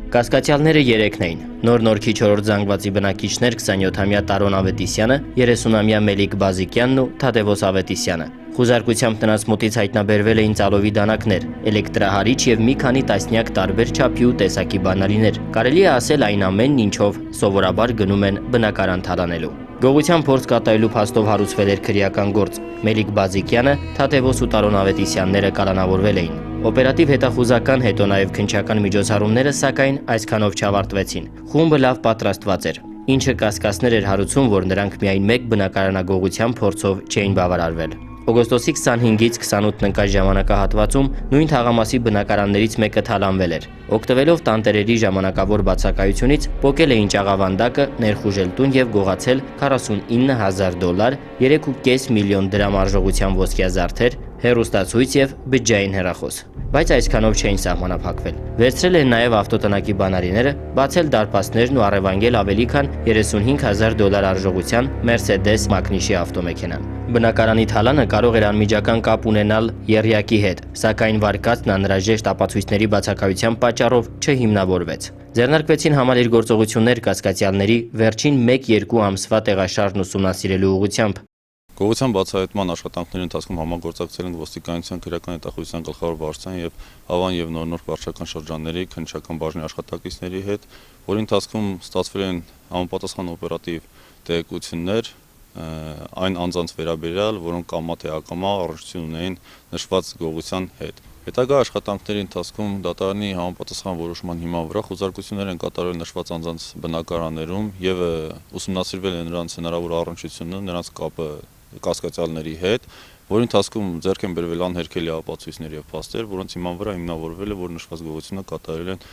Կասկածյալները 3-ն էին։ Նոր-Նորքի 4-րդ զանգվածի բնակիչներ 27-ամյա Տարոն Ավետիսյանը, 30-ամյա Մելիք Բազիկյանն ու Թադևոս Ավետիսյանը։ Խուզարկությամբ նրանց մոտից հայտնաբերվել էին ծալովի դանակներ, էլեկտրահարիչ եւ մի քանի տասնյակ տարբեր չափի ու տեսակի բանալիներ։ Կարելի է ասել այն ամենն, ինչով սովորաբար գնում են բնակարան թալանելու։ Գողության փորձ կատարելու փաստով հարուցվել էր քրեական գործ։ Մելիք Բազիկյանը, Թադևոս ու Տարոն Ավետիսյանները կալանավորվել էին։ Օպերատիվ հետախուզական, հետո նաև քննչական միջոցառումները սակայն այսքանով չավարտվեցին։ Խումբը լավ պատրաստված էր, ինչը կասկածներ էր հարուցում, որ նրանք միայն մեկ բնակարանագողության փորձով չէին բավարարվել։ Օգոստոսի 25-ից 28 ընկած ժամանակահատվածում նույն թաղամասի բնակարաններից մեկը թալանվել էր։ Օգտվելով տանտերերի ժամանակավոր բացակայությունից պոկել էին ճաղավանդակը, ներխուժել տուն եւ գողացել $49,000, 3.5 միլիոն դրամ արժողությամբ ոսկեզարդեր, հեռուստացույց եւ բջջային հեռախոս։ Բայց այսքանով չէին սահմանափակվել։ Վերցրել են նաև ավտոտնակի բանալիները, բացել դարպասներն ու առևանգել ավելի քան $35,000 արժողության Mercedes Magnishի ավտոմեքենան։ Բնակարանի թալանը կարող էր անմիջական կապ ունենալ եռյակի հետ, սակայն վարկածն անհրաժեշտ ապացույցների բացակայության պատճառով չհիմնավորվեց։ Ձեռնարկվեցին համալիր գործողություններ կասկածյալների վերջին 1-2 ամսվա տեղաշարժն ուսումնասիրելու ուղղությամբ։ Գողության բացահայտման աշխատանքների ընթացքում համագործակցել ենք ոստիկանության քրեական հետախուզության գլխավոր վարչության եւ Հավան եւ Նոր-Նորք վարչական շրջանների քննչական բաժնի աշխատակիցների հետ, որի ընթացքում ստացվել են համապատասխան օպերատիվ տեղեկություններ այն անձանց վերաբերյալ, որոնք կամա թե ակամա առնչություն ունեին նշված գողության հետ։ Հետագա աշխատանքների ընթացքում դատարանի համապատասխան որոշման հիման վրա խուզարկություններ են կատարվել նշված անձանց բնակարաններում եւ ուսումնասիրվել է նրանց հնարավոր առնչությունը, նրանց կապը կասկածյալների հետ, որի ընթացքում ձեռք են բերվել անհերքելի ապացույցներ եւ փաստեր, որոնց հիման վրա հիմնավորվել է, որ նշված գողությունը կատարել են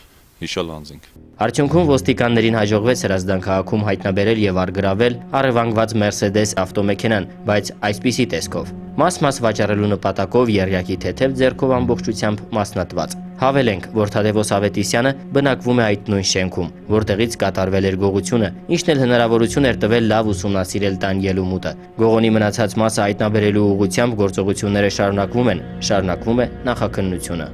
հիշյալ անձինք։ Արդյունքում ոստիկաններին հաջողվեց Հրազդան քաղաքում հայտնաբերել եւ առգրավել առևանգված Mercedes ավտոմեքենան, բայց այսպիսի տեսքով։ Մաս-մաս վաճառելու նպատակով եռյակի թեթև ձեռքով ամբողջությամբ մասնատված։ Հավելենք, որ Թադևոս Ավետիսյանը բնակվում է այդ նույն շենքում, որտեղից կատարվել էր գողությունը, ինչն էլ հնարավորություն էր տվել լավ ուսումնասիրել տան ելումուտը։ Գողոնի մնացած մասը հայտնաբերելու ուղղությամբ գործողությունները շարունակվում է նախաքննությունը։